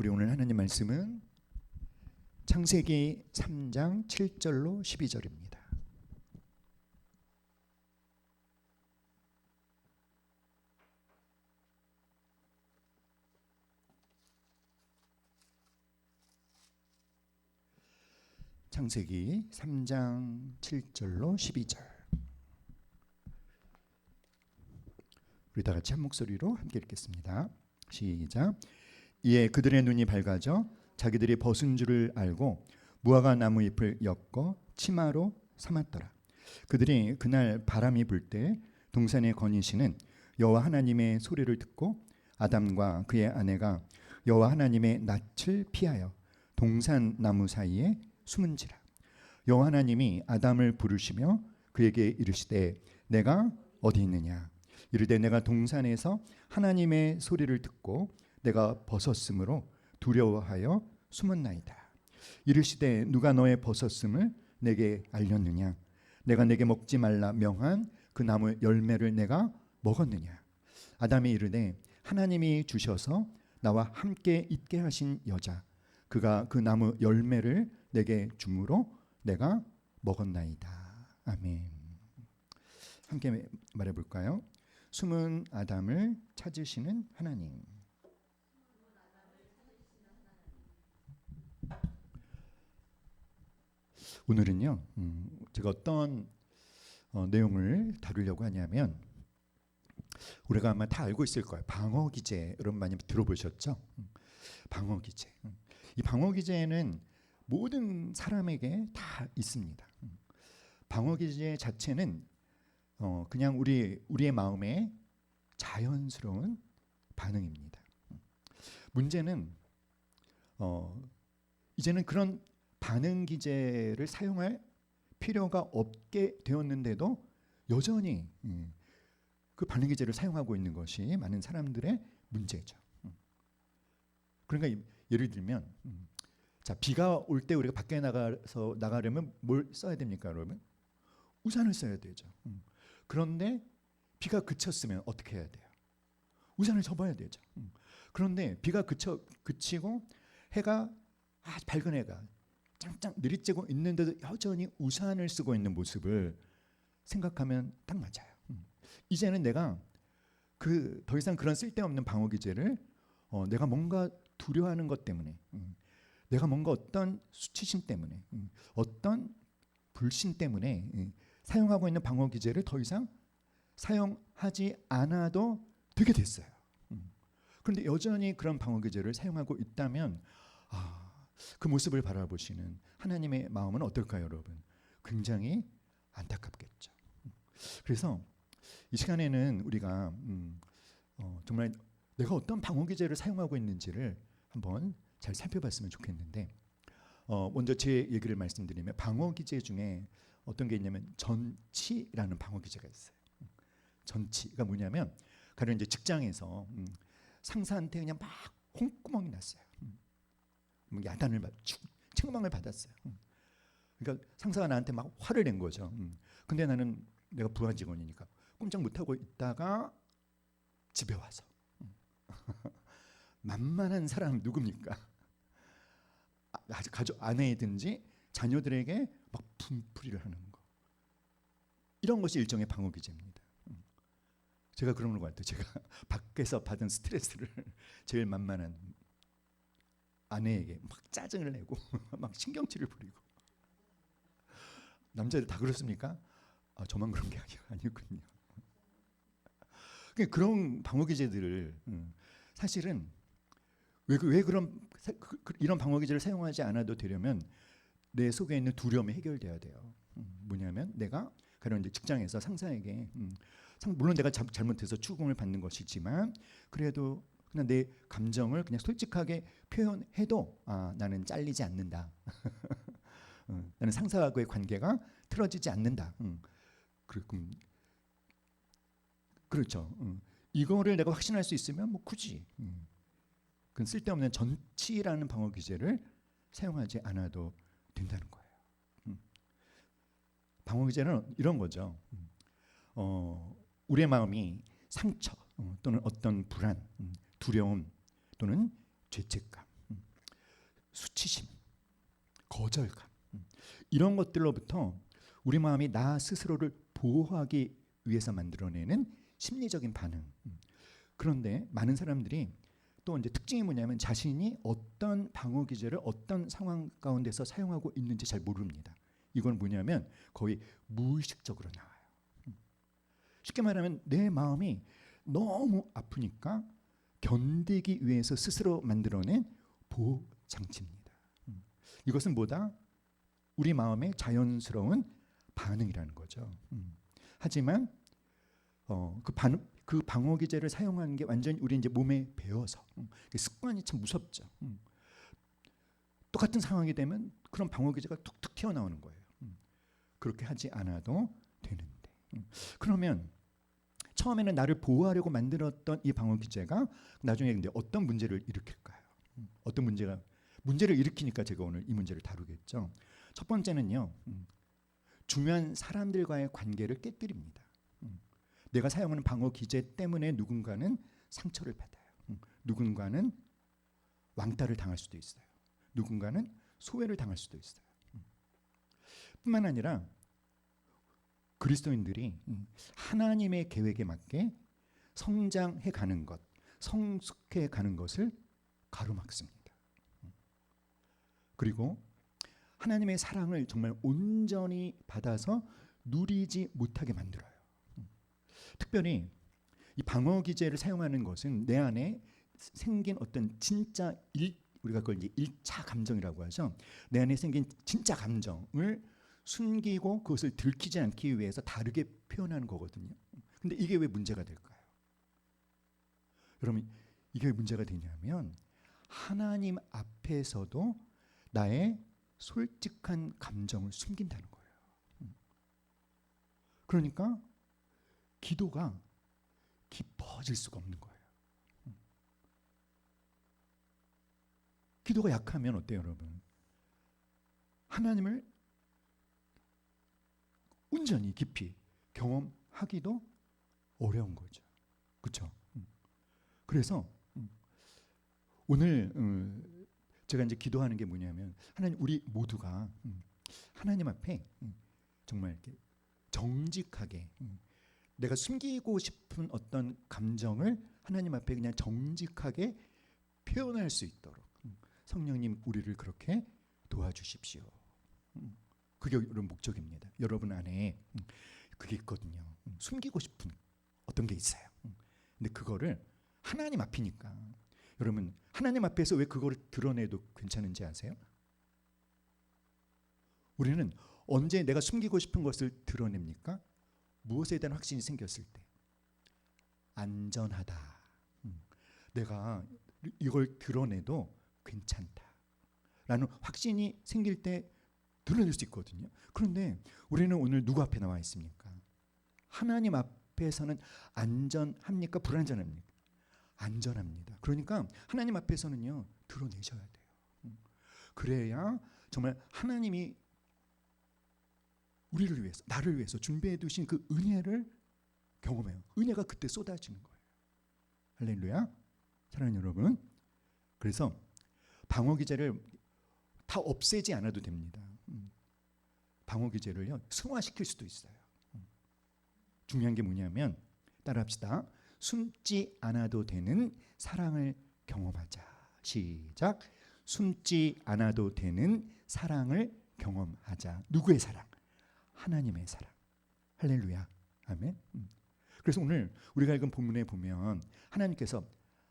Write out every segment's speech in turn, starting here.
우리 오늘 하나님 말씀은 창세기 3장 7절로 12절입니다. 창세기 3장 7절로 12절. 우리 다 같이 한 목소리로 함께 읽겠습니다. 시작. 이에 그들의 눈이 밝아져 자기들이 벗은 줄을 알고 무화과 나무 잎을 엮어 치마로 삼았더라. 그들이 그날 바람이 불 때 동산에 거니시는 여호와 하나님의 소리를 듣고 아담과 그의 아내가 여호와 하나님의 낯을 피하여 동산 나무 사이에 숨은지라. 여호와 하나님이 아담을 부르시며 그에게 이르시되 내가 어디 있느냐. 이르되 내가 동산에서 하나님의 소리를 듣고 내가 벗었으므로 두려워하여 숨었나이다. 이르시되 누가 너의 벗었음을 내게 알렸느냐. 내가 내게 먹지 말라 명한 그 나무 열매를 내가 먹었느냐. 아담이 이르되 하나님이 주셔서 나와 함께 있게 하신 여자 그가 그 나무 열매를 내게 주므로 내가 먹었나이다. 아멘. 함께 말해볼까요? 숨은 아담을 찾으시는 하나님. 오늘은요, 제가 어떤 내용을 다루려고 하냐면, 우리가 아마 다 알고 있을 거예요. 방어기제, 여러분 많이 들어보셨죠? 방어기제. 이 방어기제는 모든 사람에게 다 있습니다. 방어기제 자체는 그냥 우리의 마음에 자연스러운 반응입니다. 문제는 이제는 그런 반응 기제를 사용할 필요가 없게 되었는데도 여전히 그 반응 기제를 사용하고 있는 것이 많은 사람들의 문제죠. 그러니까 예를 들면 자, 비가 올 때 우리가 밖에 나가려면 뭘 써야 됩니까, 여러분? 우산을 써야 되죠. 그런데 비가 그쳤으면 어떻게 해야 돼요? 우산을 접어야 되죠. 그런데 비가 그치고 해가 아주 밝은 해가 짱짱 내리쬐고 있는데도 여전히 우산을 쓰고 있는 모습을 생각하면 딱 맞아요. 이제는 내가 더 이상 그런 쓸데없는 방어 기제를 내가 뭔가 두려워하는 것 때문에, 내가 뭔가 어떤 수치심 때문에, 어떤 불신 때문에 사용하고 있는 방어 기제를 더 이상 사용하지 않아도 되게 됐어요. 그런데 여전히 그런 방어 기제를 사용하고 있다면 그 모습을 바라보시는 하나님의 마음은 어떨까요, 여러분? 굉장히 안타깝겠죠. 그래서 이 시간에는 우리가 정말 내가 어떤 방어 기제를 사용하고 있는지를 한번 잘 살펴봤으면 좋겠는데, 먼저 제 얘기를 말씀드리면 방어 기제 중에 어떤 게 있냐면 전치라는 방어 기제가 있어요. 전치가 뭐냐면 가령 이제 직장에서 상사한테 그냥 막 콩구멍이 났어요. 야단을 책망을 받았어요. 그러니까 상사가 나한테 막 화를 낸 거죠. 근데 나는 내가 부하 직원이니까 꼼짝 못하고 있다가 집에 와서 만만한 사람 누굽니까? 가족 아내이든지 자녀들에게 막 분풀이를 하는 거. 이런 것이 일종의 방어 기제입니다. 제가 그런 것 같아요. 제가 밖에서 받은 스트레스를 제일 만만한 아내에게 막 짜증을 내고 막 신경질을 부리고. 남자들 다 그렇습니까? 저만 그런 게 아니군요. 그런 방어 기제들을 사실은 왜 이런 방어 기제를 사용하지 않아도 되려면 내 속에 있는 두려움이 해결돼야 돼요. 뭐냐면 내가 가령 이제 직장에서 상사에게 물론 내가 잘못해서 추궁을 받는 것이지만 그래도 그냥 내 감정을 그냥 솔직하게 표현해도 나는 잘리지 않는다. 나는 상사와의 관계가 틀어지지 않는다. 그렇죠. 이거를 내가 확신할 수 있으면 뭐 굳이 그 쓸데없는 전치라는 방어 기제를 사용하지 않아도 된다는 거예요. 방어 기제는 이런 거죠. 우리의 마음이 상처 또는 어떤 불안, 두려움 또는 죄책감 수치심, 거절감, 이런 것들로부터 우리 마음이 나 스스로를 보호하기 위해서 만들어내는 심리적인 반응. 그런데 많은 사람들이 또 이제 특징이 뭐냐면 자신이 어떤 방어 기제를 어떤 상황 가운데서 사용하고 있는지 잘 모릅니다. 이건 뭐냐면 거의 무의식적으로 나와요. 쉽게 말하면 내 마음이 너무 아프니까 견디기 위해서 스스로 만들어낸 보호 장치입니다. 이것은 뭐다? 우리 마음의 자연스러운 반응이라는 거죠. 하지만 그 방어 기제를 사용하는 게 완전히 우리 이제 몸에 배어서 습관이 참 무섭죠. 똑같은 상황이 되면 그런 방어 기제가 툭툭 튀어나오는 거예요. 그렇게 하지 않아도 되는데. 그러면 처음에는 나를 보호하려고 만들었던 이 방어 기제가 나중에 근데 어떤 문제를 일으킬까요? 어떤 문제를 일으키니까 제가 오늘 이 문제를 다루겠죠. 첫 번째는요, 중요한 사람들과의 관계를 깨뜨립니다. 내가 사용하는 방어 기제 때문에 누군가는 상처를 받아요. 누군가는 왕따를 당할 수도 있어요. 누군가는 소외를 당할 수도 있어요. 뿐만 아니라 그리스도인들이 하나님의 계획에 맞게 성장해 가는 것, 성숙해 가는 것을 가로막습니다. 그리고 하나님의 사랑을 정말 온전히 받아서 누리지 못하게 만들어요. 특별히 이 방어 기제를 사용하는 것은 내 안에 생긴 어떤 진짜 우리가 그걸 이제 1차 감정이라고 하죠. 내 안에 생긴 진짜 감정을 숨기고 그것을 들키지 않기 위해서 다르게 표현하는 거거든요. 근데 이게 왜 문제가 될까요? 여러분, 이게 왜 문제가 되냐면 하나님 앞에서도 나의 솔직한 감정을 숨긴다는 거예요. 그러니까 기도가 깊어질 수가 없는 거예요. 기도가 약하면 어때요, 여러분? 하나님을 온전히 깊이 경험하기도 어려운 거죠. 그렇죠? 그래서 오늘 제가 이제 기도하는 게 뭐냐면 하나님, 우리 모두가 하나님 앞에 정말 이렇게 정직하게 내가 숨기고 싶은 어떤 감정을 하나님 앞에 그냥 정직하게 표현할 수 있도록 성령님 우리를 그렇게 도와주십시오. 그게 여러분 목적입니다. 여러분 안에 그게 있거든요. 숨기고 싶은 어떤 게 있어요. 근데 그거를 하나님 앞이니까 여러분 하나님 앞에서 왜 그거를 드러내도 괜찮은지 아세요? 우리는 언제 내가 숨기고 싶은 것을 드러냅니까? 무엇에 대한 확신이 생겼을 때. 안전하다. 내가 이걸 드러내도 괜찮다. 라는 확신이 생길 때 드러낼 수 있거든요. 그런데 우리는 오늘 누구 앞에 나와 있습니까? 하나님 앞에서는 안전합니까? 불안전합니까? 안전합니다. 그러니까 하나님 앞에서는요, 드러내셔야 돼요. 그래야 정말 하나님이 우리를 위해서, 나를 위해서 준비해 두신 그 은혜를 경험해요. 은혜가 그때 쏟아지는 거예요. 할렐루야. 사랑하는 여러분, 그래서 방어 기제를 다 없애지 않아도 됩니다. 방어 기제를요, 승화시킬 수도 있어요. 중요한 게 뭐냐면 따라합시다. 숨지 않아도 되는 사랑을 경험하자. 시작. 숨지 않아도 되는 사랑을 경험하자. 누구의 사랑? 하나님의 사랑. 할렐루야. 아멘. 그래서 오늘 우리가 읽은 본문에 보면 하나님께서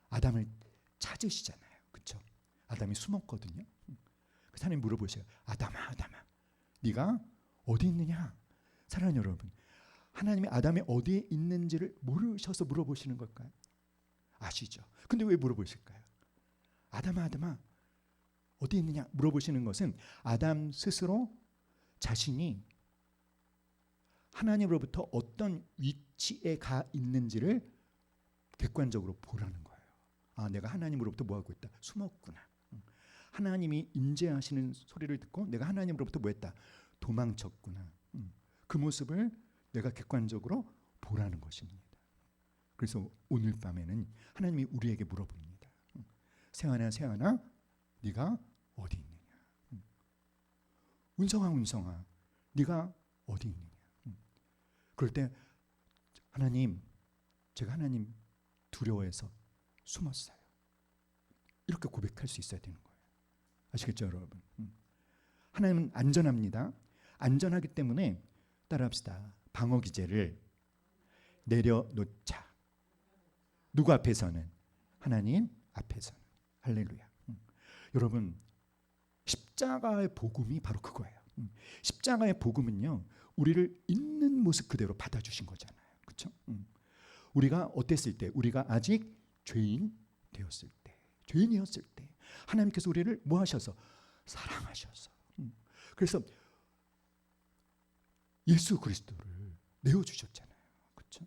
아담을 찾으시잖아요. 그렇죠? 아담이 숨었거든요. 그 하나님 물어보셔요. 아담아, 아담아, 네가 어디 있느냐? 사랑하는 여러분, 하나님이 아담이 어디에 있는지를 모르셔서 물어보시는 걸까요? 아시죠? 근데 왜 물어보실까요? 아담아, 아담아, 어디 있느냐 물어보시는 것은 아담 스스로 자신이 하나님으로부터 어떤 위치에 가 있는지를 객관적으로 보라는 거예요. 아, 내가 하나님으로부터 뭐하고 있다? 숨었구나. 하나님이 임재하시는 소리를 듣고 내가 하나님으로부터 뭐했다? 도망쳤구나. 그 모습을 내가 객관적으로 보라는 것입니다. 그래서 오늘 밤에는 하나님이 우리에게 물어봅니다. 세아나, 세아나, 네가 어디 있느냐? 운성아 네가 어디 있느냐. 그럴 때 하나님, 제가 하나님 두려워해서 숨었어요. 이렇게 고백할 수 있어야 되는 거예요. 아시겠죠, 여러분? 하나님은 안전합니다. 안전하기 때문에 따라합시다. 방어 기제를 내려놓자. 누구 앞에서는? 하나님 앞에서는. 할렐루야. 여러분, 십자가의 복음이 바로 그거예요. 십자가의 복음은요, 우리를 있는 모습 그대로 받아주신 거잖아요. 그렇죠? 우리가 어땠을 때? 우리가 아직 죄인 되었을 때, 죄인이었을 때 하나님께서 우리를 뭐 하셔서? 사랑하셔서. 그래서 예수 그리스도를 내어주셨잖아요. 그렇죠?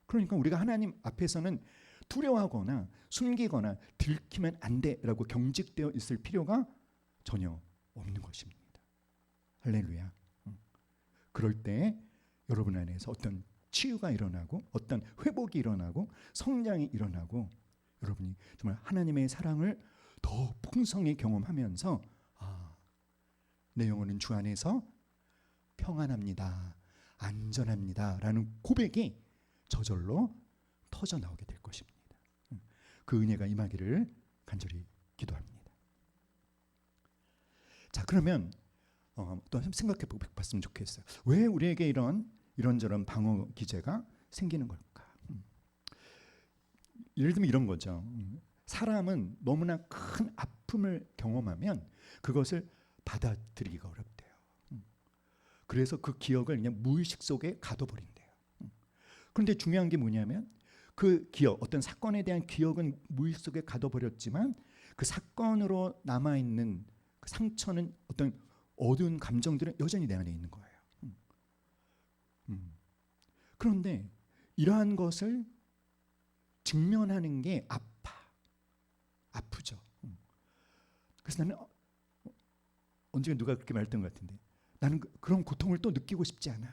그러니까 우리가 하나님 앞에서는 두려워하거나 숨기거나 들키면 안 돼라고 경직되어 있을 필요가 전혀 없는 것입니다. 할렐루야. 그럴 때 여러분 안에서 어떤 치유가 일어나고 어떤 회복이 일어나고 성장이 일어나고 여러분이 정말 하나님의 사랑을 더 풍성히 경험하면서 내 영혼은 주 안에서 평안합니다. 안전합니다. 라는 고백이 저절로 터져 나오게 될 것입니다. 그 은혜가 임하기를 간절히 기도합니다. 자, 그러면 또 생각해 봤으면 좋겠어요. 왜 우리에게 이런저런 방어 기제가 생기는 걸까? 예를 들면 이런 거죠. 사람은 너무나 큰 아픔을 경험하면 그것을 받아들이기가 어렵대요. 그래서 그 기억을 그냥 무의식 속에 가둬버린대요. 그런데 중요한 게 뭐냐면 그 기억, 어떤 사건에 대한 기억은 무의식 속에 가둬버렸지만 그 사건으로 남아있는 그 상처는 어떤 어두운 감정들은 여전히 내 안에 있는 거예요. 그런데 이러한 것을 직면하는 게 아프죠. 그래서 나는 언젠가 누가 그렇게 말했던 것 같은데 나는 그런 고통을 또 느끼고 싶지 않아요.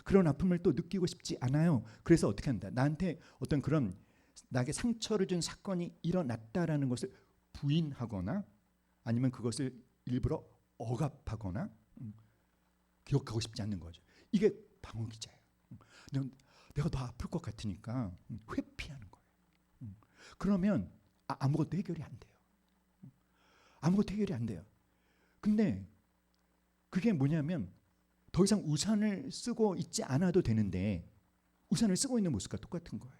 그런 아픔을 또 느끼고 싶지 않아요. 그래서 어떻게 한다? 나한테 어떤 그런 나에게 상처를 준 사건이 일어났다라는 것을 부인하거나 아니면 그것을 일부러 억압하거나 기억하고 싶지 않는 거죠. 이게 방어 기제예요. 내가 더 아플 것 같으니까 회피하는 거예요. 그러면 아무것도 해결이 안 돼요. 아무것도 해결이 안 돼요. 근데 그게 뭐냐면 더 이상 우산을 쓰고 있지 않아도 되는데 우산을 쓰고 있는 모습과 똑같은 거예요.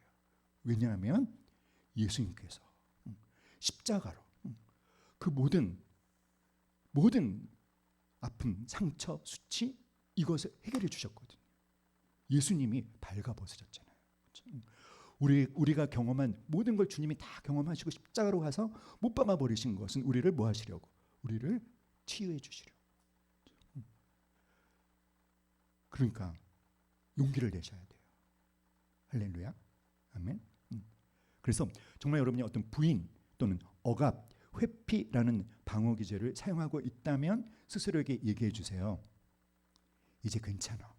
왜냐하면 예수님께서 십자가로 그 모든 아픔, 상처, 수치 이것을 해결해 주셨거든요. 예수님이 발가벗으셨잖아요. 우리가 경험한 모든 걸 주님이 다 경험하시고 십자가로 가서 못 박아 버리신 것은 우리를 뭐 하시려고? 우리를 치유해 주시려고. 그러니까 용기를 내셔야 돼요. 할렐루야. 아멘. 그래서 정말 여러분이 어떤 부인 또는 억압, 회피라는 방어 기제를 사용하고 있다면 스스로에게 얘기해 주세요. 이제 괜찮아.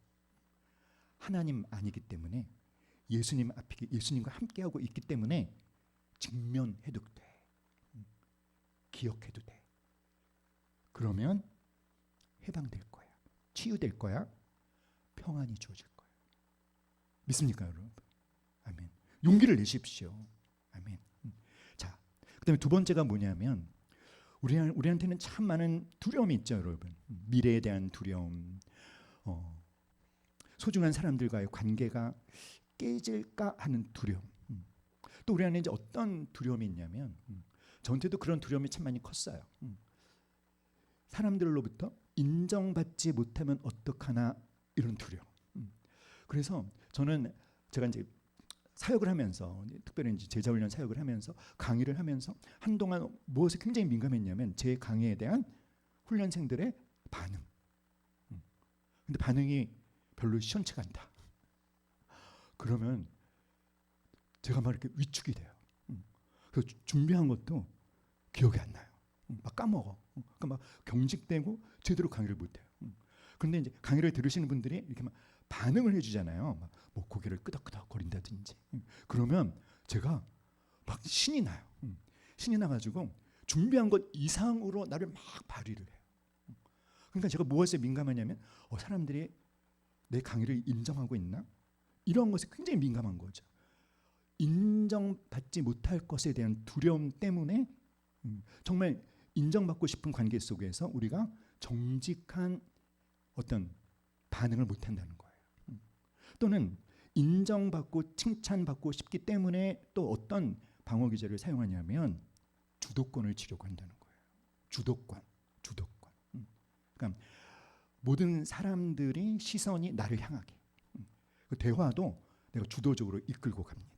하나님 아니기 때문에 예수님 앞에 예수님과 함께하고 있기 때문에 직면해도 돼. 기억해도 돼. 그러면 해방될 거야. 치유될 거야. 평안이 주어질 거예요. 믿습니까, 여러분? 아멘. 용기를 내십시오. 아멘. 자, 그다음에 두 번째가 뭐냐면 우리한테는 참 많은 두려움이 있죠, 여러분. 미래에 대한 두려움, 소중한 사람들과의 관계가 깨질까 하는 두려움. 또 우리 안에 이제 어떤 두려움이 있냐면 저한테도 그런 두려움이 참 많이 컸어요. 사람들로부터 인정받지 못하면 어떡하나 이런 두려움. 그래서 제가 이제 사역을 하면서 특별히 이제 제자훈련 사역을 하면서 강의를 하면서 한동안 무엇에 굉장히 민감했냐면 제 강의에 대한 훈련생들의 반응. 근데 반응이 별로 시원치가 않다. 그러면 제가 막 이렇게 위축이 돼요. 그래서 준비한 것도 기억이 안 나요. 막 까먹어. 그러니까 막 경직되고 제대로 강의를 못 해요. 그런데 이제 강의를 들으시는 분들이 이렇게 막 반응을 해주잖아요. 막 뭐 고개를 끄덕끄덕 거린다든지. 그러면 제가 막 신이 나요. 신이 나가지고 준비한 것 이상으로 나를 막 발휘를 해요. 그러니까 제가 무엇에 민감하냐면 사람들이 내 강의를 인정하고 있나? 이런 것에 굉장히 민감한 거죠. 인정받지 못할 것에 대한 두려움 때문에 정말 인정받고 싶은 관계 속에서 우리가 정직한 어떤 반응을 못한다는 거예요. 또는 인정받고 칭찬받고 싶기 때문에 또 어떤 방어 기제를 사용하냐면 주도권을 지려고 한다는 거예요. 주도권. 그러니까 모든 사람들이 시선이 나를 향하게. 그 대화도 내가 주도적으로 이끌고 갑니다.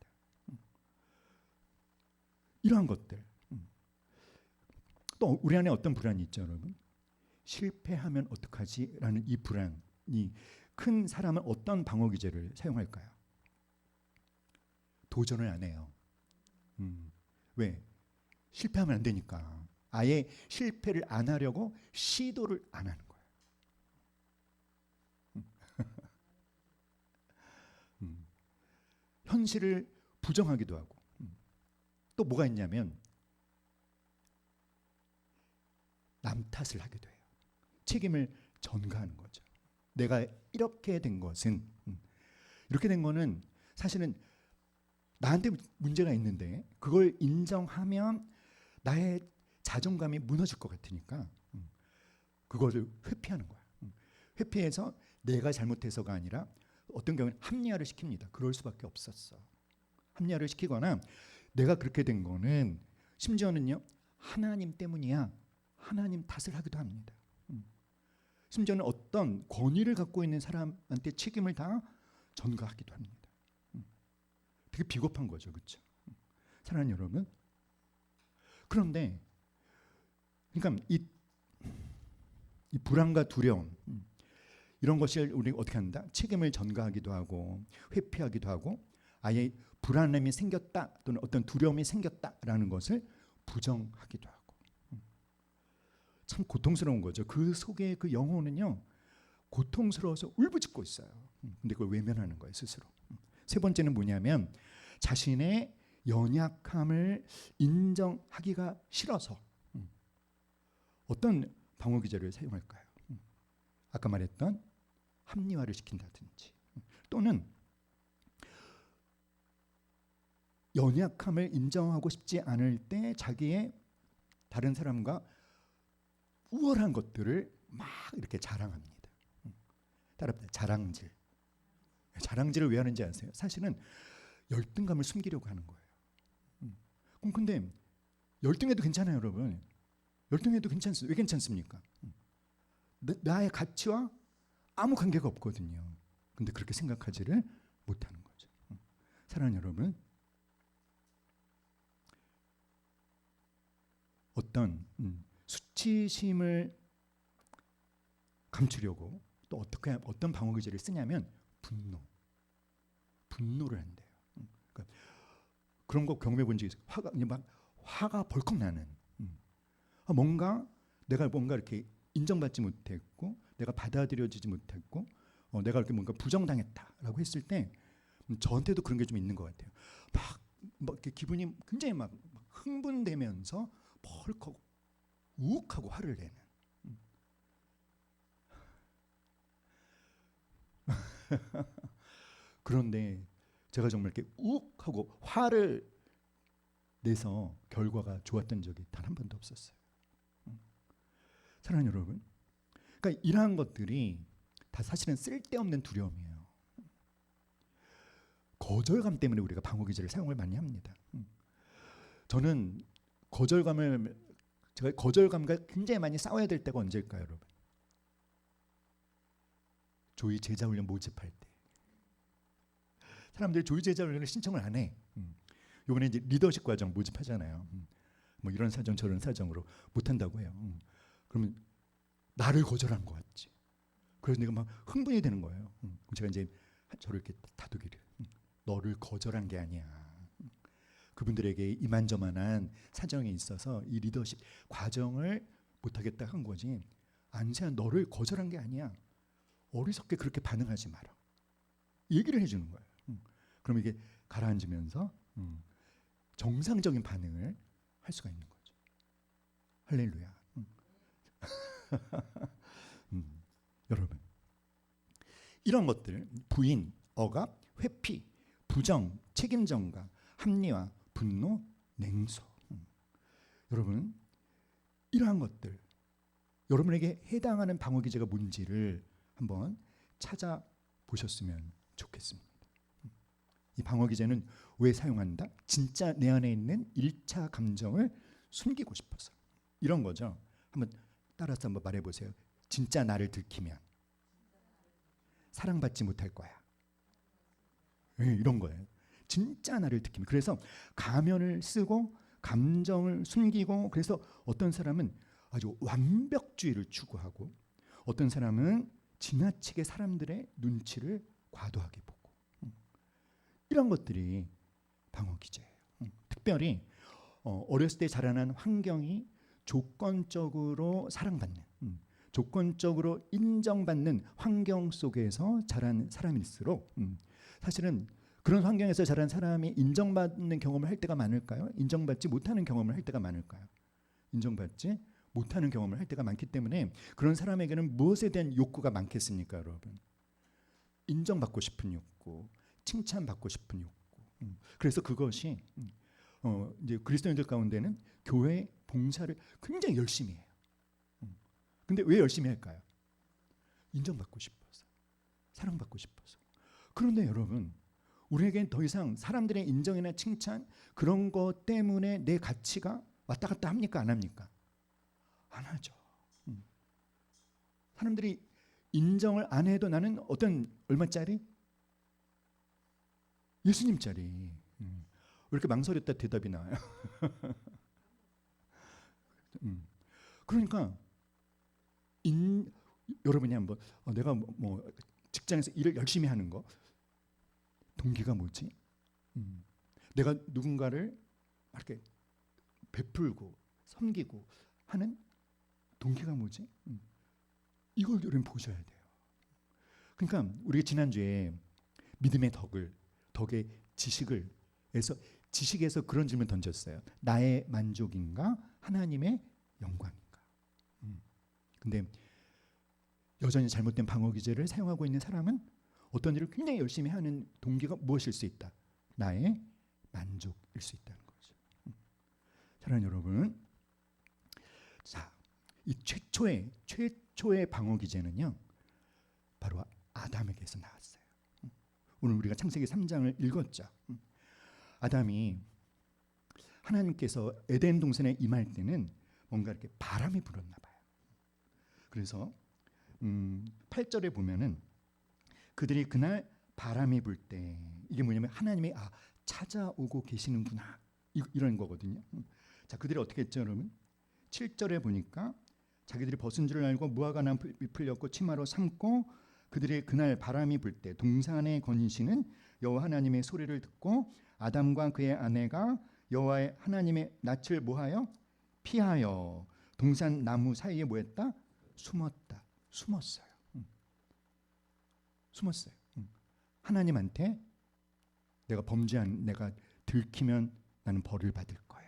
이러한 것들. 또 우리 안에 어떤 불안이 있죠, 여러분? 실패하면 어떡하지? 라는 이 불안이 큰 사람은 어떤 방어 기제를 사용할까요? 도전을 안 해요. 왜? 실패하면 안 되니까. 아예 실패를 안 하려고 시도를 안 하는 거예요. 현실을 부정하기도 하고. 또 뭐가 있냐면 남 탓을 하기도 해요. 책임을 전가하는 거죠. 내가 이렇게 된 것은 이렇게 된 거는 사실은 나한테 문제가 있는데 그걸 인정하면 나의 자존감이 무너질 것 같으니까 그것을 회피하는 거야. 회피해서 내가 잘못해서가 아니라 어떤 경우는 합리화를 시킵니다. 그럴 수밖에 없었어. 합리화를 시키거나 내가 그렇게 된 거는 심지어는요 하나님 때문이야. 하나님 탓을 하기도 합니다. 심지어는 어떤 권위를 갖고 있는 사람한테 책임을 다 전가하기도 합니다. 되게 비겁한 거죠, 그렇죠? 사랑하는 여러분. 그런데, 그러니까 이 불안과 두려움 이런 것을 우리 어떻게 한다? 책임을 전가하기도 하고 회피하기도 하고 아예 불안함이 생겼다 또는 어떤 두려움이 생겼다라는 것을 부정하기도 하고. 참 고통스러운 거죠. 그 속에 그 영혼은요 고통스러워서 울부짖고 있어요. 근데 그걸 외면하는 거예요, 스스로. 세 번째는 뭐냐면 자신의 연약함을 인정하기가 싫어서 어떤 방어 기제를 사용할까요? 아까 말했던 합리화를 시킨다든지 또는 연약함을 인정하고 싶지 않을 때 자기의 다른 사람과 우월한 것들을 막 이렇게 자랑합니다. 따라합니다. 자랑질. 자랑질을 왜 하는지 아세요? 사실은 열등감을 숨기려고 하는 거예요. 그럼 근데 열등해도 괜찮아요, 여러분. 열등해도 괜찮습니다. 왜 괜찮습니까? 나의 가치와 아무 관계가 없거든요. 근데 그렇게 생각하지를 못하는 거죠. 사랑하는 여러분, 어떤 수치심을 감추려고 또 어떤 방어 기제를 쓰냐면 분노를 한대요. 그러니까 그런 거 경험해 본 적 있어요. 화가 벌컥 나는. 뭔가 내가 뭔가 이렇게 인정받지 못했고 내가 받아들여지지 못했고 내가 이렇게 뭔가 부정당했다라고 했을 때 저한테도 그런 게 좀 있는 것 같아요. 막 이렇게 기분이 굉장히 막 흥분되면서 벌컥 우욱하고 화를 내는. 그런데 제가 정말 이렇게 우욱하고 화를 내서 결과가 좋았던 적이 단 한 번도 없었어요. 사랑하는 여러분, 그러니까 이러한 것들이 다 사실은 쓸데없는 두려움이에요. 거절감 때문에 우리가 방어 기제를 사용을 많이 합니다. 저는 제가 거절감과 굉장히 많이 싸워야 될 때가 언제일까요, 여러분? 조이 제자훈련 모집할 때. 사람들이 조이 제자훈련을 신청을 안 해. 요번에 이제 리더십 과정 모집하잖아요. 뭐 이런 사정 저런 사정으로 못 한다고 해요. 그러면 나를 거절한 것 같지. 그래서 내가 막 흥분이 되는 거예요. 제가 이제 저를 이렇게 다독이를. 너를 거절한 게 아니야. 그분들에게 이만저만한 사정이 있어서 이 리더십 과정을 못하겠다 한 거지. 안세야 너를 거절한 게 아니야. 어리석게 그렇게 반응하지 마라. 얘기를 해주는 거예요. 그럼 이게 가라앉으면서 정상적인 반응을 할 수가 있는 거죠. 할렐루야. 이런 것들, 부인, 억압, 회피, 부정, 책임 전가, 합리화, 분노, 냉소. 여러분, 이러한 것들, 여러분에게 해당하는 방어 기제가 뭔지를 한번 찾아보셨으면 좋겠습니다. 이 방어 기제는 왜 사용한다? 진짜 내 안에 있는 1차 감정을 숨기고 싶어서. 이런 거죠. 한번 따라서 한번 말해보세요. 진짜 나를 들키면 사랑받지 못할 거야. 네, 이런 거예요. 진짜 나를 들키면. 그래서 가면을 쓰고 감정을 숨기고, 그래서 어떤 사람은 아주 완벽주의를 추구하고, 어떤 사람은 지나치게 사람들의 눈치를 과도하게 보고, 이런 것들이 방어 기제예요. 특별히 어렸을 때 자라난 환경이 조건적으로 사랑받는, 조건적으로 인정받는 환경 속에서 자란 사람일수록 사실은 그런 환경에서 자란 사람이 인정받는 경험을 할 때가 많을까요? 인정받지 못하는 경험을 할 때가 많을까요? 인정받지 못하는 경험을 할 때가 많기 때문에 그런 사람에게는 무엇에 대한 욕구가 많겠습니까, 여러분? 인정받고 싶은 욕구, 칭찬받고 싶은 욕구. 그래서 그것이 이제 그리스도인들 가운데는 교회 봉사를 굉장히 열심히 해요. 근데 왜 열심히 할까요? 인정받고 싶어서, 사랑받고 싶어서. 그런데 여러분, 우리에겐 더 이상 사람들의 인정이나 칭찬 그런 것 때문에 내 가치가 왔다 갔다 합니까? 안 합니까? 안 하죠. 사람들이 인정을 안 해도 나는 어떤 얼마짜리? 예수님짜리. 왜 이렇게 망설였다 대답이 나와요? 그러니까 여러분이 한번 내가 뭐 직장에서 일을 열심히 하는 거 동기가 뭐지? 내가 누군가를 이렇게 베풀고 섬기고 하는 동기가 뭐지? 이걸 여러분 보셔야 돼요. 그러니까 우리가 지난주에 믿음의 덕의 지식에서 그런 질문 던졌어요. 나의 만족인가? 하나님의 영광인가? 근데 여전히 잘못된 방어 기제를 사용하고 있는 사람은 어떤 일을 굉장히 열심히 하는 동기가 무엇일 수 있다? 나의 만족일 수 있다는 거죠. 사랑하는 여러분, 자, 이 최초의 방어 기제는요, 바로 아담에게서 나왔어요. 오늘 우리가 창세기 3장을 읽었죠. 아담이 하나님께서 에덴 동산에 임할 때는 뭔가 이렇게 바람이 불었나 봐요. 그래서 8절에 보면은 그들이 그날 바람이 불 때, 이게 뭐냐면 하나님이 찾아오고 계시는구나 이런 거거든요. 자, 그들이 어떻게 했죠, 여러분? 7절에 보니까 자기들이 벗은 줄 알고 무화과 나무 잎을 엮고 치마로 삼고, 그들이 그날 바람이 불 때 동산에 거니시는 여호와 하나님의 소리를 듣고 아담과 그의 아내가 여호와의 하나님의 낯을 뭐하여? 피하여 동산 나무 사이에 뭐했다? 숨었어요. 숨었어요. 하나님한테 내가 들키면 나는 벌을 받을 거야.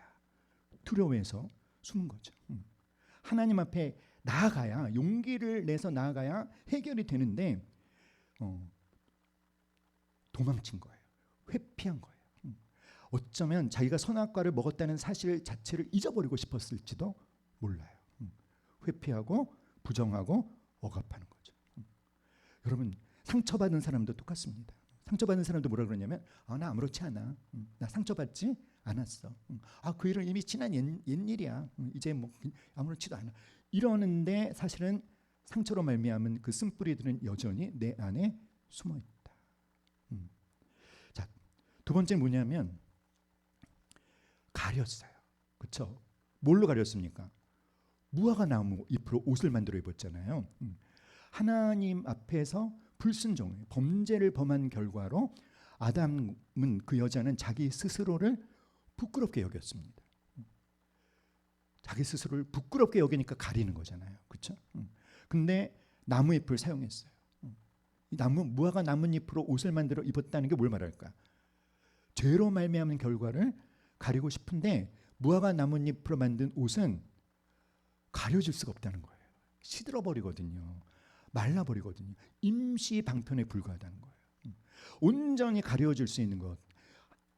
두려워해서 숨은 거죠. 하나님 앞에 나아가야, 용기를 내서 나아가야 해결이 되는데 도망친 거예요. 회피한 거예요. 어쩌면 자기가 선악과를 먹었다는 사실 자체를 잊어버리고 싶었을지도 몰라요. 회피하고 부정하고 억압하는 거죠. 여러분, 상처받은 사람도 똑같습니다. 상처받은 사람도 뭐라 그러냐면 나 아무렇지 않아. 나 상처받지 않았어. 그 일은 이미 지난 옛일이야. 이제 뭐 아무렇지도 않아. 이러는데 사실은 상처로 말미암은 그 쓴뿌리들은 여전히 내 안에 숨어 있다. 자, 두 번째 뭐냐면 가렸어요. 그렇죠? 뭘로 가렸습니까? 무화과 나무 잎으로 옷을 만들어 입었잖아요. 하나님 앞에서 불순종을, 범죄를 범한 결과로 아담은, 그 여자는 자기 스스로를 부끄럽게 여겼습니다. 자기 스스로를 부끄럽게 여기니까 가리는 거잖아요. 그렇죠? 근데 나무잎을 사용했어요. 무화과 나뭇잎으로 옷을 만들어 입었다는 게 뭘 말할까? 죄로 말미암은 결과를 가리고 싶은데 무화과 나뭇잎으로 만든 옷은 가려질 수가 없다는 거예요. 시들어 버리거든요. 말라버리거든요. 임시 방편에 불과하다는 거예요. 온전히 가려질 수 있는 것.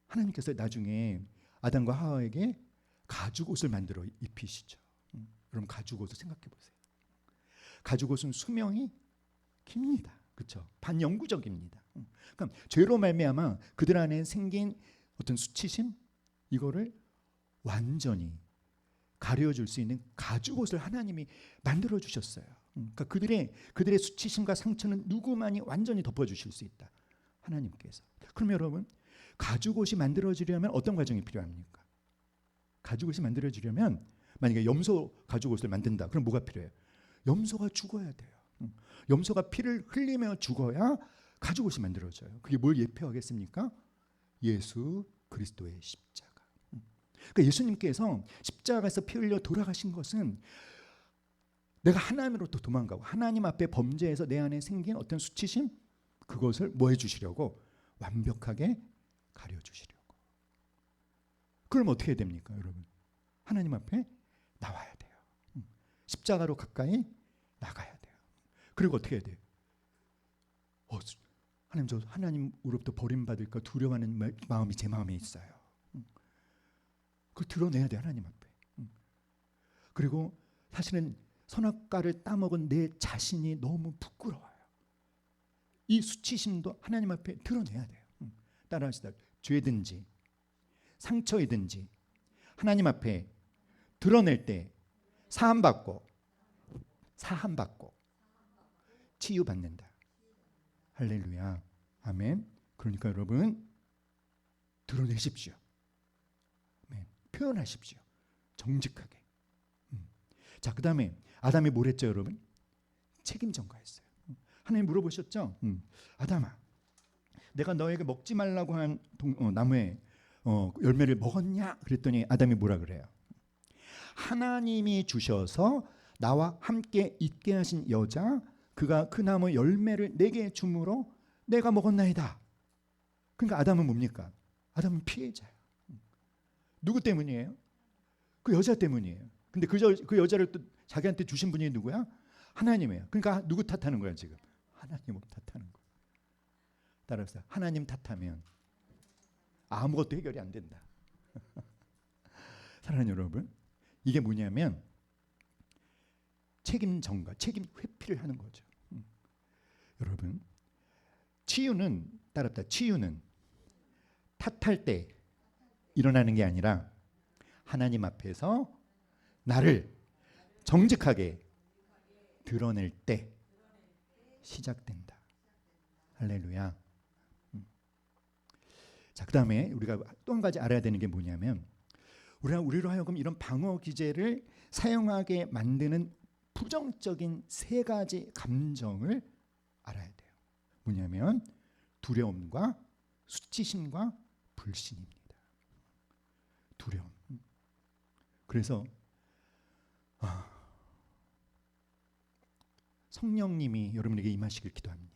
하나님께서 나중에 아담과 하와에게 가죽옷을 만들어 입히시죠. 여러분 가죽옷을 생각해 보세요. 가죽옷은 수명이 깁니다. 그렇죠? 반영구적입니다. 그러니까 죄로 말미암아 그들 안에 생긴 어떤 수치심 이거를 완전히 가려줄 수 있는 가죽옷을 하나님이 만들어 주셨어요. 그러니까 그들의 수치심과 상처는 누구만이 완전히 덮어주실 수 있다. 하나님께서. 그럼 여러분 가죽옷이 만들어지려면 어떤 과정이 필요합니까? 가죽옷이 만들어지려면 만약에 염소 가죽옷을 만든다. 그럼 뭐가 필요해요? 염소가 죽어야 돼요. 염소가 피를 흘리며 죽어야 가죽옷이 만들어져요. 그게 뭘 예표하겠습니까? 예수 그리스도의 십자가. 그러니까 예수님께서 십자가에서 피 흘려 돌아가신 것은 내가 하나님으로부터 도망가고 하나님 앞에 범죄해서 내 안에 생긴 어떤 수치심 그것을 뭐 해주시려고? 완벽하게 가려주시려고. 그럼 어떻게 해야 됩니까 여러분? 하나님 앞에 나와야 돼요. 십자가로 가까이 나가야 돼요. 그리고 어떻게 해야 돼요? 하나님, 저 하나님으로부터 버림받을까 두려워하는 마음이 제 마음에 있어요. 그걸 드러내야 돼요 하나님 앞에. 그리고 사실은 선악과를 따먹은 내 자신이 너무 부끄러워요. 이 수치심도 하나님 앞에 드러내야 돼요. 따라하시다. 죄든지 상처이든지 하나님 앞에 드러낼 때 사함받고 치유받는다. 할렐루야. 아멘. 그러니까 여러분 드러내십시오. 아멘. 표현하십시오. 정직하게. 자, 그 다음에 아담이 뭘 했죠 여러분? 책임 전가했어요. 하나님 물어보셨죠? 아담아, 내가 너에게 먹지 말라고 한 나무의 열매를 먹었냐? 그랬더니 아담이 뭐라 그래요? 하나님이 주셔서 나와 함께 있게 하신 여자 그가 그 나무 열매를 내게 주므로 내가 먹었나이다. 그러니까 아담은 뭡니까? 아담은 피해자예요. 누구 때문이에요? 그 여자 때문이에요. 근데 그 여자를 또 자기한테 주신 분이 누구야? 하나님이에요. 그러니까 누구 탓하는 거야 지금? 하나님을 탓하는 거예요. 따라서 하나님 탓하면 아무것도 해결이 안 된다. 사랑하는 여러분, 이게 뭐냐면 책임 전가, 책임 회피를 하는 거죠. 여러분, 치유는 따랐다. 치유는 탓할 때 일어나는 게 아니라 하나님 앞에서 나를 정직하게 드러낼 때 시작된다. 할렐루야. 자, 그 다음에 우리가 또 한 가지 알아야 되는 게 뭐냐면 우리로 하여금 이런 방어 기제를 사용하게 만드는 부정적인 세 가지 감정을 알아야 돼요. 뭐냐면 두려움과 수치심과 불신입니다. 두려움. 그래서 성령님이 여러분에게 임하시길 기도합니다.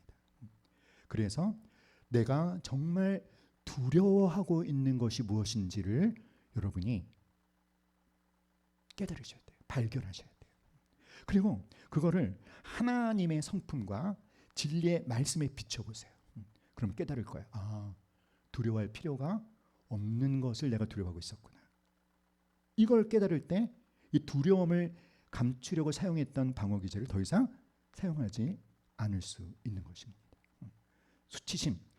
그래서 내가 정말 두려워하고 있는 것이 무엇인지를 여러분이 깨달으셔야 돼요. 발견하셔야 돼요. 그리고 그거를 하나님의 성품과 진리의 말씀에 비춰보세요. 그럼 깨달을 거예요. 아, 두려워할 필요가 없는 것을 내가 두려워하고 있었구나. 이걸 깨달을 때 이 두려움을 감추려고 사용했던 방어 기제를 더 이상 사용하지 않을 수 있는 것입니다.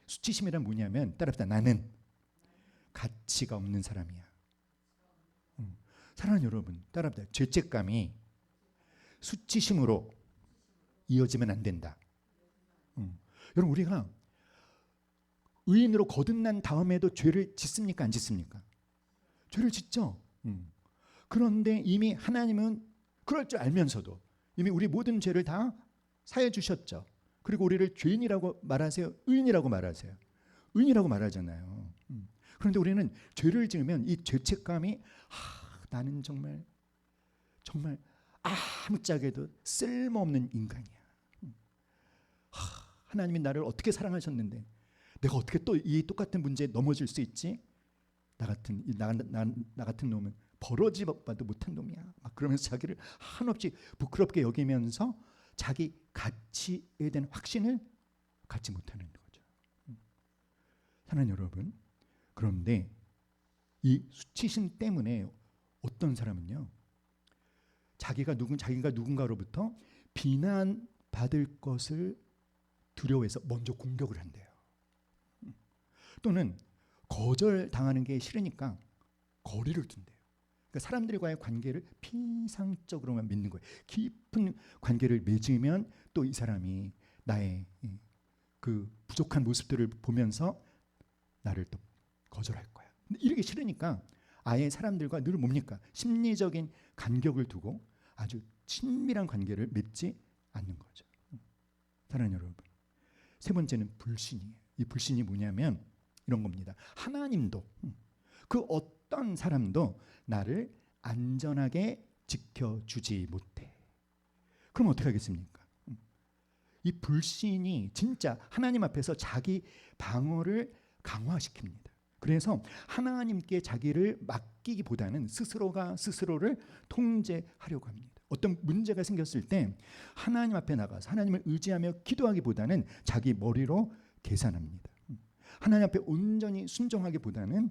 수치심이란 뭐냐면 따라합시다. 나는 가치가 없는 사람이야. 사랑하는 여러분, 따라합시다. 죄책감이 수치심으로 이어지면 안 된다. 여러분, 우리가 의인으로 거듭난 다음에도 죄를 짓습니까? 안 짓습니까? 죄를 짓죠. 그런데 이미 하나님은 그럴 줄 알면서도 이미 우리 모든 죄를 다 사해 주셨죠. 그리고 우리를 죄인이라고 말하세요? 의인이라고 말하세요? 의인이라고 말하잖아요. 그런데 우리는 죄를 지으면 이 죄책감이 나는 정말 아무짝에도 쓸모없는 인간이야. 하나님이 나를 어떻게 사랑하셨는데 내가 어떻게 또 이 똑같은 문제에 넘어질 수 있지? 나 같은 놈은 버러지봐도 못한 놈이야. 막 그러면서 자기를 한없이 부끄럽게 여기면서 자기 가치에 대한 확신을 갖지 못하는 거죠. 사랑하는 여러분, 그런데 이 수치심 때문에 어떤 사람은요, 자기가 누군가로부터 비난받을 것을 두려워해서 먼저 공격을 한대요. 또는 거절당하는 게 싫으니까 거리를 둔대요. 그러니까 사람들과의 관계를 피상적으로만 맺는 거예요. 깊은 관계를 맺으면 또 이 사람이 나의 그 부족한 모습들을 보면서 나를 또 거절할 거야. 근데 이렇게 싫으니까 아예 사람들과 늘 뭡니까? 심리적인 간격을 두고 아주 친밀한 관계를 맺지 않는 거죠. 사랑하는 여러분, 세 번째는 불신이에요. 이 불신이 뭐냐면 이런 겁니다. 하나님도 그 어떤 사람도 나를 안전하게 지켜주지 못해. 그럼 어떻게 하겠습니까? 이 불신이 진짜 하나님 앞에서 자기 방어를 강화시킵니다. 그래서 하나님께 자기를 맡기기보다는 스스로가 스스로를 통제하려고 합니다. 어떤 문제가 생겼을 때 하나님 앞에 나가서 하나님을 의지하며 기도하기보다는 자기 머리로 계산합니다. 하나님 앞에 온전히 순종하기보다는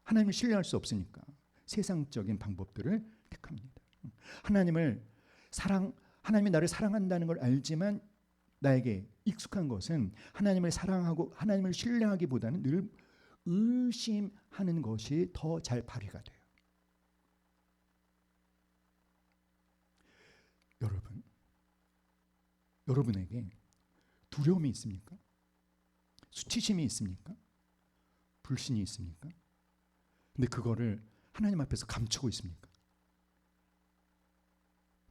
하나님을 신뢰할 수 없으니까 세상적인 방법들을 택합니다. 하나님이 나를 사랑한다는 걸 알지만 나에게 익숙한 것은 하나님을 사랑하고 하나님을 신뢰하기보다는 늘 의심하는 것이 더 잘 발휘가 돼요. 여러분에게 두려움이 있습니까? 수치심이 있습니까? 불신이 있습니까? 근데 그거를 하나님 앞에서 감추고 있습니까?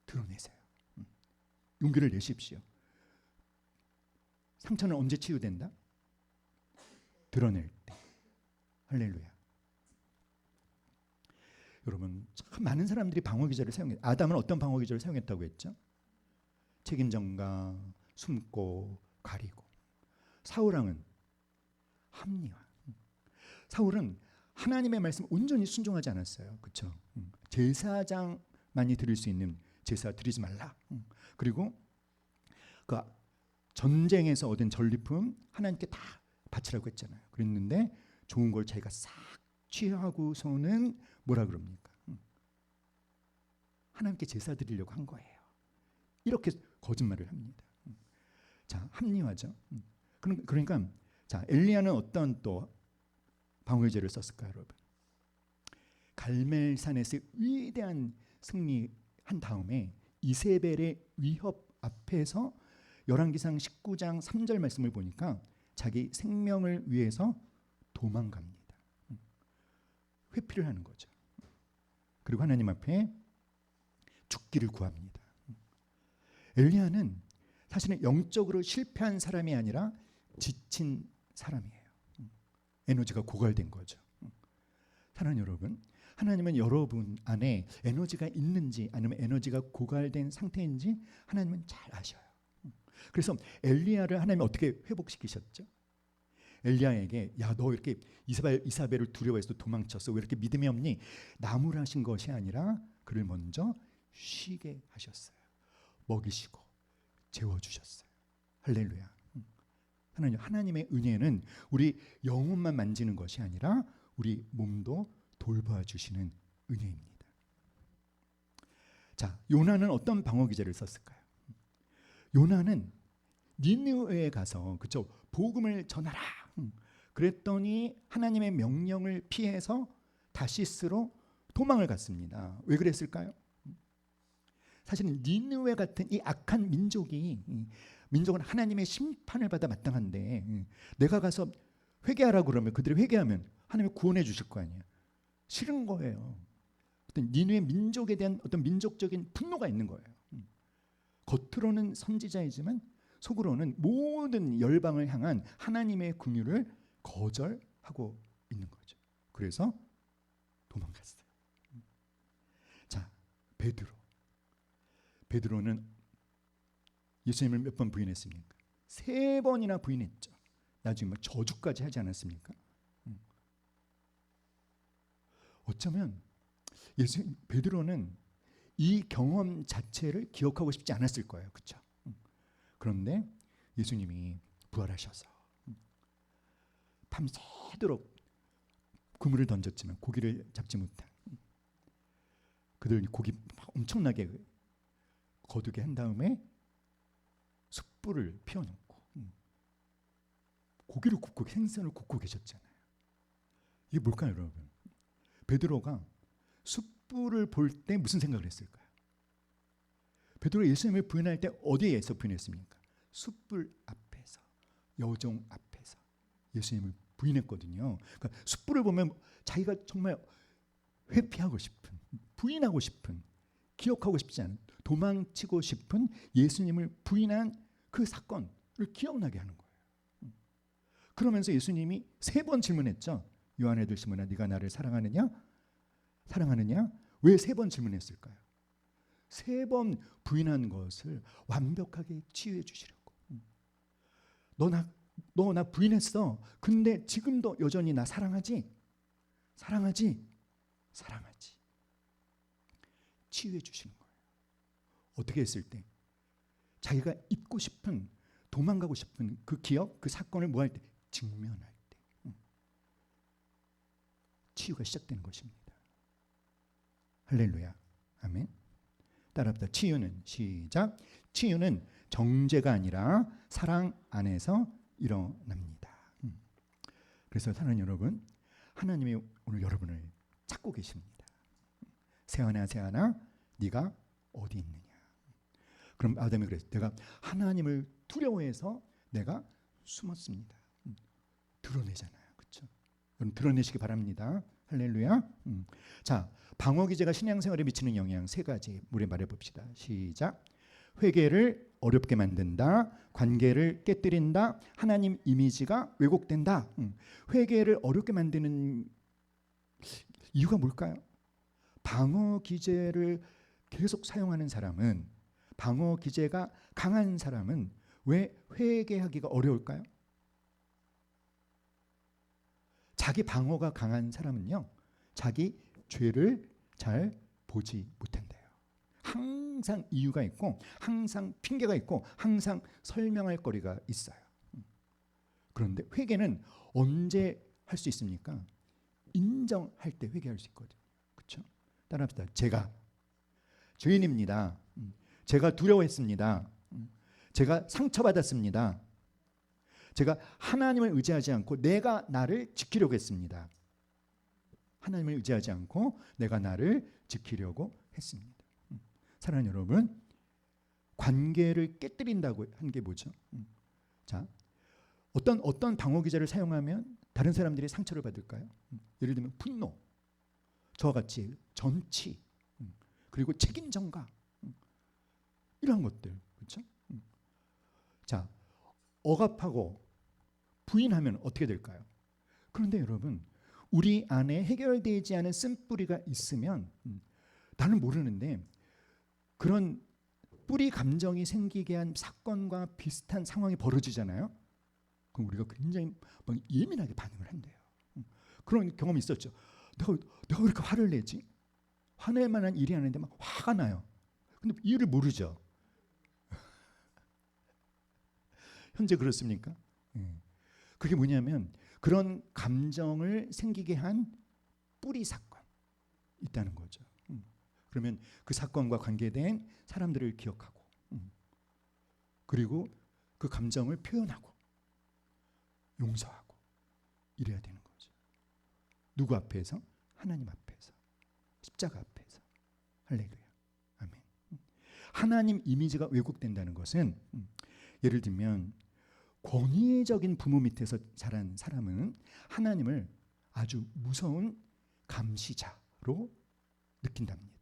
드러내세요. 용기를 내십시오. 상처는 언제 치유된다? 드러낼 때. 할렐루야. 여러분, 참 많은 사람들이 방어 기제를 사용해요. 아담은 어떤 방어 기제를 사용했다고 했죠? 책임전가, 숨고, 가리고. 사울왕은 합리화. 사울은 하나님의 말씀 온전히 순종하지 않았어요. 그렇죠? 제사장만이 드릴 수 있는 제사 드리지 말라. 그리고 그 전쟁에서 얻은 전리품 하나님께 다 바치라고 했잖아요. 그랬는데 좋은 걸 자기가 싹 취하고서는 뭐라 그럽니까? 하나님께 제사 드리려고 한 거예요. 이렇게 거짓말을 합니다. 자, 합리화죠. 그러니까 자, 엘리야는 어떤 또 방어제를 썼을까요, 여러분? 갈멜산에서 위대한 승리한 다음에 이세벨의 위협 앞에서 열왕기상 19장 3절 말씀을 보니까 자기 생명을 위해서 도망갑니다. 회피를 하는 거죠. 그리고 하나님 앞에 죽기를 구합니다. 엘리야는 사실은 영적으로 실패한 사람이 아니라 지친 사람이에요. 에너지가 고갈된 거죠. 사랑하는 여러분, 하나님은 여러분 안에 에너지가 있는지 아니면 에너지가 고갈된 상태인지 하나님은 잘 아셔요. 그래서 엘리야를 하나님이 어떻게 회복시키셨죠? 엘리야에게 야, 너 이렇게 이사벨을 두려워해서 도망쳤어. 왜 이렇게 믿음이 없니? 나무라신 것이 아니라 그를 먼저 쉬게 하셨어요. 먹이시고 재워주셨어요. 할렐루야. 하나님의 은혜는 우리 영혼만 만지는 것이 아니라 우리 몸도 돌봐주시는 은혜입니다. 자, 요나는 어떤 방어 기제를 썼을까요? 요나는 니느웨에 가서 그쵸, 복음을 전하라. 그랬더니 하나님의 명령을 피해서 다시스로 도망을 갔습니다. 왜 그랬을까요? 사실은 니느웨 같은 이 악한 민족은 하나님의 심판을 받아 마땅한데 내가 가서 회개하라고 그러면 그들이 회개하면 하나님이 구원해 주실 거 아니에요. 싫은 거예요. 어떤 니느웨 민족에 대한 어떤 민족적인 분노가 있는 거예요. 겉으로는 선지자이지만 속으로는 모든 열방을 향한 하나님의 긍휼을 거절하고 있는 거죠. 그래서 도망갔어요. 자, 베드로는 예수님을 몇 번 부인했습니까? 3번이나 부인했죠. 나중에 막 저주까지 하지 않았습니까? 어쩌면 베드로는 이 경험 자체를 기억하고 싶지 않았을 거예요. 그렇죠? 그런데 예수님이 부활하셔서 밤새도록 그물을 던졌지만 고기를 잡지 못한 그들 고기 엄청나게 거두게 한 다음에 숯불을 피워놓고 고기를 굽고 생선을 굽고 계셨잖아요. 이게 뭘까요, 여러분? 베드로가 숯불을 볼 때 무슨 생각을 했을까요? 베드로 예수님을 부인할 때 어디에서 부인했습니까? 숯불 앞에서, 여종 앞에서 예수님을 부인했거든요. 그러니까 숯불을 보면 자기가 정말 회피하고 싶은, 부인하고 싶은, 기억하고 싶지 않은, 도망치고 싶은 예수님을 부인한 그 사건을 기억나게 하는 거예요. 그러면서 예수님이 3번 질문했죠. 요한의 아들 시몬아, 네가 나를 사랑하느냐? 사랑하느냐? 왜 3번 질문했을까요? 3번 부인한 것을 완벽하게 치유해 주시려고. 너 나 부인했어. 근데 지금도 여전히 나 사랑하지? 사랑하지? 사랑하지. 치유해 주시는 거예요. 어떻게 했을 때? 자기가 잊고 싶은, 도망가고 싶은 그 기억, 그 사건을 뭐 할 때? 직면할 때. 치유가 시작되는 것입니다. 할렐루야. 아멘. 따라합시다. 치유는, 시작. 치유는 정죄가 아니라 사랑 안에서 일어납니다. 그래서 사랑하는 여러분, 하나님이 오늘 여러분을 찾고 계십니다. 세아나 세아나 네가 어디 있느냐. 그럼 아담이 그랬어요. 내가 하나님을 두려워해서 내가 숨었습니다. 드러내잖아요. 그렇죠? 여러분 드러내시기 바랍니다. 할렐루야. 자, 방어 기제가 신앙생활에 미치는 영향 3가지 우리 말해 봅시다. 시작. 회개를 어렵게 만든다. 관계를 깨뜨린다. 하나님 이미지가 왜곡된다. 회개를 어렵게 만드는 이유가 뭘까요? 방어 기제를 계속 사용하는 사람은, 방어 기제가 강한 사람은 왜 회개하기가 어려울까요? 자기 방어가 강한 사람은요, 자기 죄를 잘 보지 못한대요. 항상 이유가 있고, 항상 핑계가 있고, 항상 설명할 거리가 있어요. 그런데 회개는 언제 할 수 있습니까? 인정할 때 회개할 수 있거든요. 그렇죠? 따라합시다. 제가 죄인입니다. 제가 두려워했습니다. 제가 상처받았습니다. 제가 하나님을 의지하지 않고 내가 나를 지키려고 했습니다. 하나님을 의지하지 않고 내가 나를 지키려고 했습니다. 사랑하는 여러분, 관계를 깨뜨린다고 한 게 뭐죠? 자, 어떤 방어 기제를 사용하면 다른 사람들이 상처를 받을까요? 예를 들면 분노, 저와 같이 전치, 그리고 책임 전가, 이런 것들, 그렇죠? 자, 억압하고 부인하면 어떻게 될까요? 그런데 여러분, 우리 안에 해결되지 않은 쓴뿌리가 있으면 나는 모르는데 그런 뿌리 감정이 생기게 한 사건과 비슷한 상황이 벌어지잖아요. 그럼 우리가 굉장히 막 예민하게 반응을 한대요. 그런 경험이 있었죠. 내가 왜 이렇게 화를 내지? 화낼 만한 일이 아닌데 막 화가 나요. 근데 이유를 모르죠. 현재 그렇습니까? 그게 뭐냐면 그런 감정을 생기게 한 뿌리 사건 있다는 거죠. 그러면 그 사건과 관계된 사람들을 기억하고, 그리고 그 감정을 표현하고 용서하고 이래야 되는 거죠. 누구 앞에서? 하나님 앞에서, 십자가 앞에서. 할렐루야. 아멘. 하나님 이미지가 왜곡된다는 것은, 예를 들면 권위적인 부모 밑에서 자란 사람은 하나님을 아주 무서운 감시자로 느낀답니다.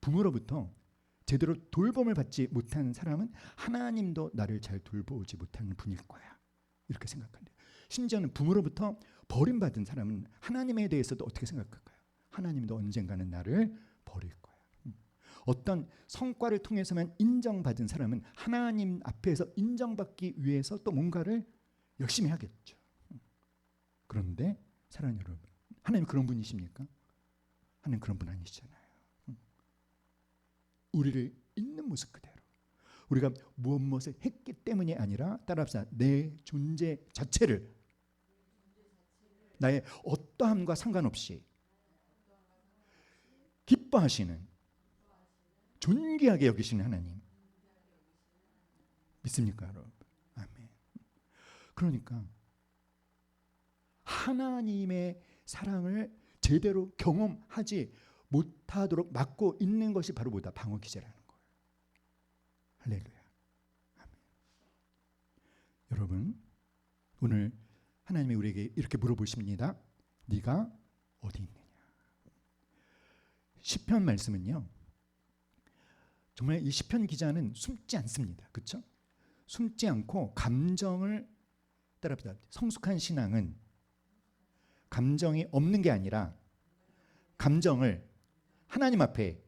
부모로부터 제대로 돌봄을 받지 못한 사람은 하나님도 나를 잘 돌보지 못하는 분일 거야, 이렇게 생각한대요. 심지어는 부모로부터 버림받은 사람은 하나님에 대해서도 어떻게 생각할까요? 하나님도 언젠가는 나를 버릴 거야. 어떤 성과를 통해서만 인정받은 사람은 하나님 앞에서 인정받기 위해서 또 뭔가를 열심히 하겠죠. 그런데 사랑하는 여러분, 하나님 그런 분이십니까? 하나님 그런 분 아니시잖아요. 우리를 있는 모습 그대로, 우리가 무엇을 했기 때문이 아니라 따라합시다. 내 존재 자체를 나의 어떠함과 상관없이 기뻐하시는, 존귀하게 여기시는 하나님 믿습니까, 여러분? 아멘. 그러니까 하나님의 사랑을 제대로 경험하지 못하도록 막고 있는 것이 바로 뭐다? 방어 기제라는 거예요. 할렐루야. 아멘. 여러분, 오늘 하나님이 우리에게 이렇게 물어보십니다. 네가 어디 있느냐? 시편 말씀은요, 정말 이 시편 기자는 숨지 않습니다. 그렇죠? 숨지 않고 감정을 따라합니다. 성숙한 신앙은 감정이 없는 게 아니라 감정을 하나님 앞에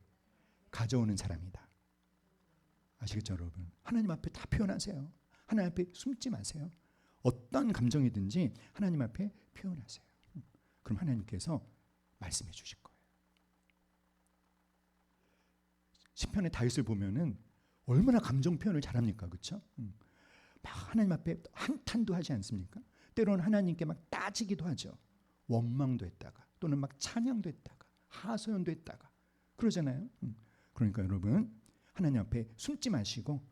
가져오는 사람이다. 아시겠죠, 여러분? 하나님 앞에 다 표현하세요. 하나님 앞에 숨지 마세요. 어떤 감정이든지 하나님 앞에 표현하세요. 그럼 하나님께서 말씀해 주실 거예요. 시편의 다윗을 보면은 얼마나 감정 표현을 잘합니까, 그렇죠? 막 하나님 앞에 한탄도 하지 않습니까? 때로는 하나님께 막 따지기도 하죠. 원망도 했다가 또는 막 찬양도 했다가 하소연도 했다가 그러잖아요. 그러니까 여러분, 하나님 앞에 숨지 마시고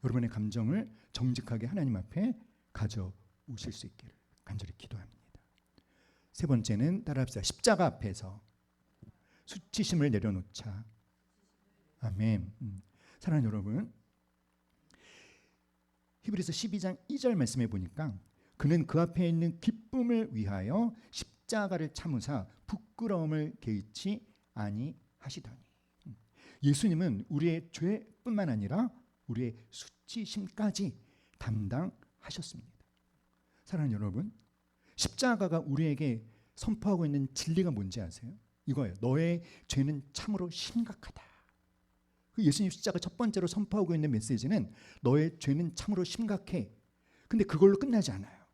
여러분의 감정을 정직하게 하나님 앞에 가져오실 수 있기를 간절히 기도합니다. 세 번째는 따라합시다. 십자가 앞에서 수치심을 내려놓자. 아멘. 사랑하는 여러분, 히브리서 12장 2절 말씀에 보니까 그는 그 앞에 있는 기쁨을 위하여 십자가를 참으사 부끄러움을 개의치 아니하시더니. 예수님은 우리의 죄뿐만 아니라 우리의 수치심까지 담당하셨습니다. 사랑하는 여러분, 십자가가 우리에게 선포하고 있는 진리가 뭔지 아세요? 이거예요. 너의 죄는 참으로 심각하다. 그 예수님 십자가 첫 번째로 선포하고 있는 메시지는 너의 죄는 참으로 심각해. 근데 그걸로 끝나지 않아요.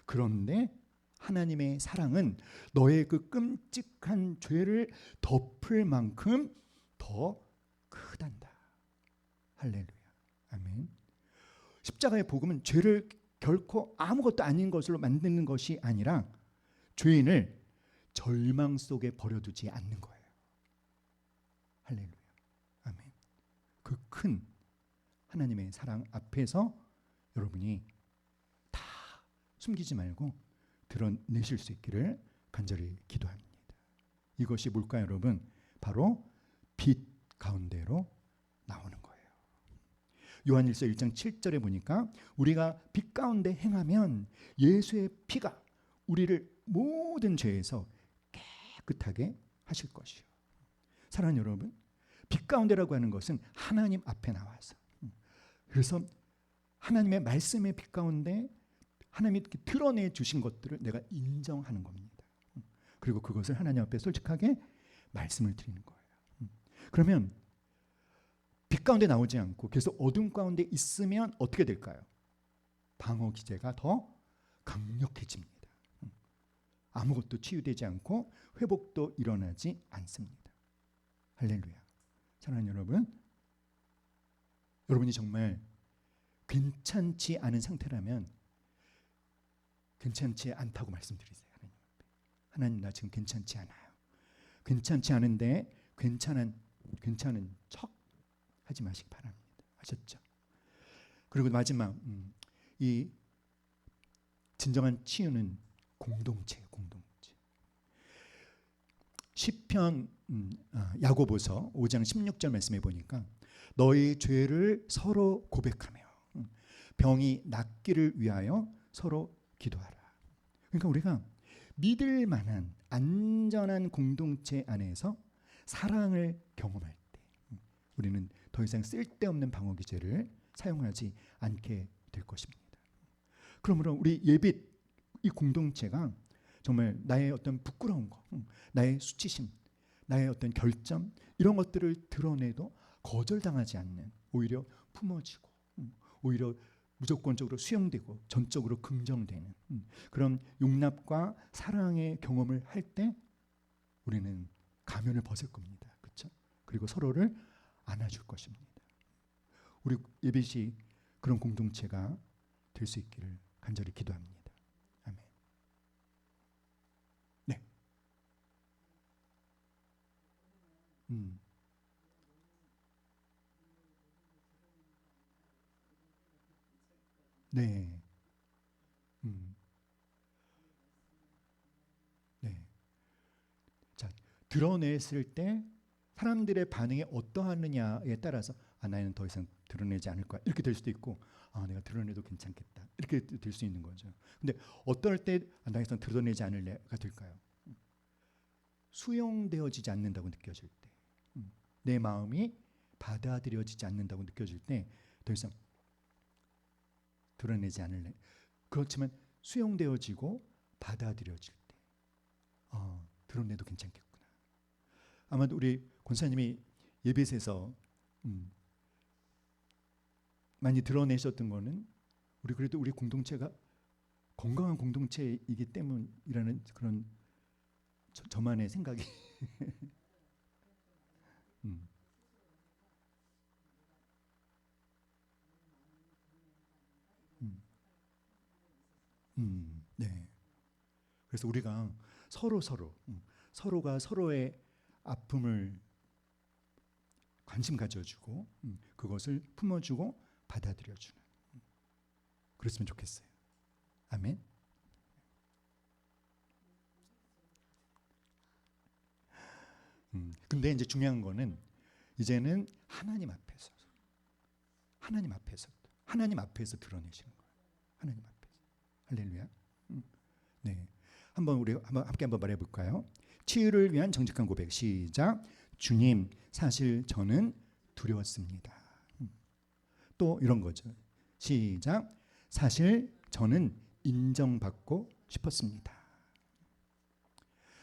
그런데 하나님의 사랑은 너의 그 끔찍한 죄를 덮을 만큼 더 크단다. 할렐루야. 아멘. 십자가의 복음은 죄를 결코 아무것도 아닌 것으로 만드는 것이 아니라 죄인을 절망 속에 버려두지 않는 거예요. 할렐루야. 아멘. 그 큰 하나님의 사랑 앞에서 여러분이 다 숨기지 말고 드러내실 수 있기를 간절히 기도합니다. 이것이 뭘까요, 여러분? 바로 빛 가운데로 나오는 거예요. 요한일서 1장 7절에 보니까 우리가 빛 가운데 행하면 예수의 피가 우리를 모든 죄에서 깨끗하게 하실 것이요. 사랑하는 여러분, 빛 가운데라고 하는 것은 하나님 앞에 나와서, 그래서 하나님의 말씀의 빛 가운데 하나님이 드러내 주신 것들을 내가 인정하는 겁니다. 그리고 그것을 하나님 앞에 솔직하게 말씀을 드리는 거예요. 그러면 빛 가운데 나오지 않고 계속 어둠 가운데 있으면 어떻게 될까요? 방어 기제가 더 강력해집니다. 아무것도 치유되지 않고 회복도 일어나지 않습니다. 할렐루야. 사랑하는 여러분, 여러분이 정말 괜찮지 않은 상태라면 괜찮지 않다고 말씀드리세요. 하나님, 나 지금 괜찮지 않아요. 괜찮지 않은데 괜찮은 척 하지 마시기 바랍니다. 아셨죠? 그리고 마지막, 이 진정한 치유는 공동체예요. 공동체. 시편 야고보서 5장 16절 말씀해 보니까 너희 죄를 서로 고백하며 병이 낫기를 위하여 서로 기도하라. 그러니까 우리가 믿을 만한 안전한 공동체 안에서 사랑을 경험할 때 우리는 더 이상 쓸데없는 방어 기제를 사용하지 않게 될 것입니다. 그러므로 우리 예빛 이 공동체가 정말 나의 어떤 부끄러운 거, 나의 수치심, 나의 어떤 결점 이런 것들을 드러내도 거절당하지 않는, 오히려 품어지고 오히려 무조건적으로 수용되고 전적으로 긍정되는 그런 용납과 사랑의 경험을 할 때 우리는 가면을 벗을 겁니다. 그렇죠? 그리고 서로를 안아줄 것입니다. 우리 예배시 그런 공동체가 될 수 있기를 간절히 기도합니다. 아멘. 네. 네. 음. 네. 자, 드러냈을 때 사람들의 반응이 어떠하느냐에 따라서 나는 더 이상 드러내지 않을 거야 이렇게 될 수도 있고 내가 드러내도 괜찮겠다 이렇게 될 수 있는 거죠. 근데 어떨 때 나 이상 드러내지 않을래가 될까요? 수용되어지지 않는다고 느껴질 때, 내 마음이 받아들여지지 않는다고 느껴질 때 더 이상 드러내지 않을래. 그렇지만 수용되어지고 받아들여질 때 드러내도 괜찮겠구나. 아마도 우리 권사님이 예배에서 많이 드러내셨던 거는 그래도 우리 공동체가 건강한 공동체이기 때문이라는 그런 저만의 생각이 네. 그래서 우리가 서로가 서로의 아픔을 관심 가져주고 그것을 품어주고 받아들여주는 그랬으면 좋겠어요. 아멘. 근데 이제 중요한 거는 이제는 하나님 앞에서 드러내시는 거예요. 하나님 앞에서. 할렐루야. 네. 우리 함께 말해 볼까요? 치유를 위한 정직한 고백. 시작. 주님, 사실 저는 두려웠습니다. 또 이런 거죠. 시작. 사실 저는 인정받고 싶었습니다.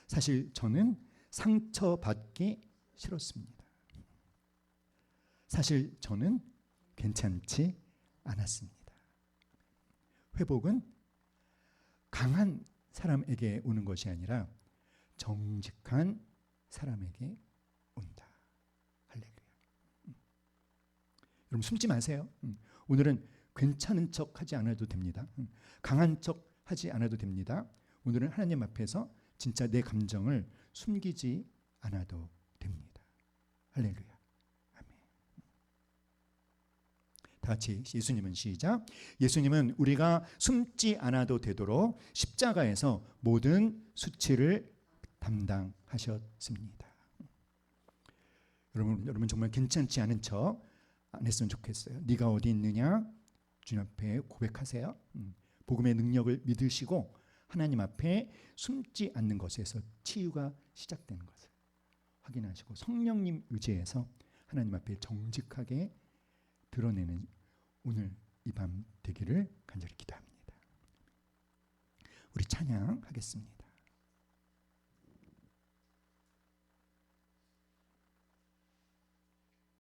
사실 저는 상처받기 싫었습니다. 사실 저는 괜찮지 않았습니다. 회복은 강한 사람에게 오는 것이 아니라 정직한 사람에게 온다. 할렐루야. 여러분 숨지 마세요. 오늘은 괜찮은 척 하지 않아도 됩니다. 강한 척 하지 않아도 됩니다. 오늘은 하나님 앞에서 진짜 내 감정을 숨기지 않아도 됩니다. 할렐루야. 아멘. 다 같이 예수님은 시작. 예수님은 우리가 숨지 않아도 되도록 십자가에서 모든 수치를 담당하셨습니다. 여러분 정말 괜찮지 않은 척 안 했으면 좋겠어요. 네가 어디 있느냐? 주님 앞에 고백하세요. 복음의 능력을 믿으시고 하나님 앞에 숨지 않는 것에서 치유가 시작되는 것을 확인하시고 성령님 의지해서 하나님 앞에 정직하게 드러내는 오늘 이 밤 되기를 간절히 기도합니다. 우리 찬양하겠습니다.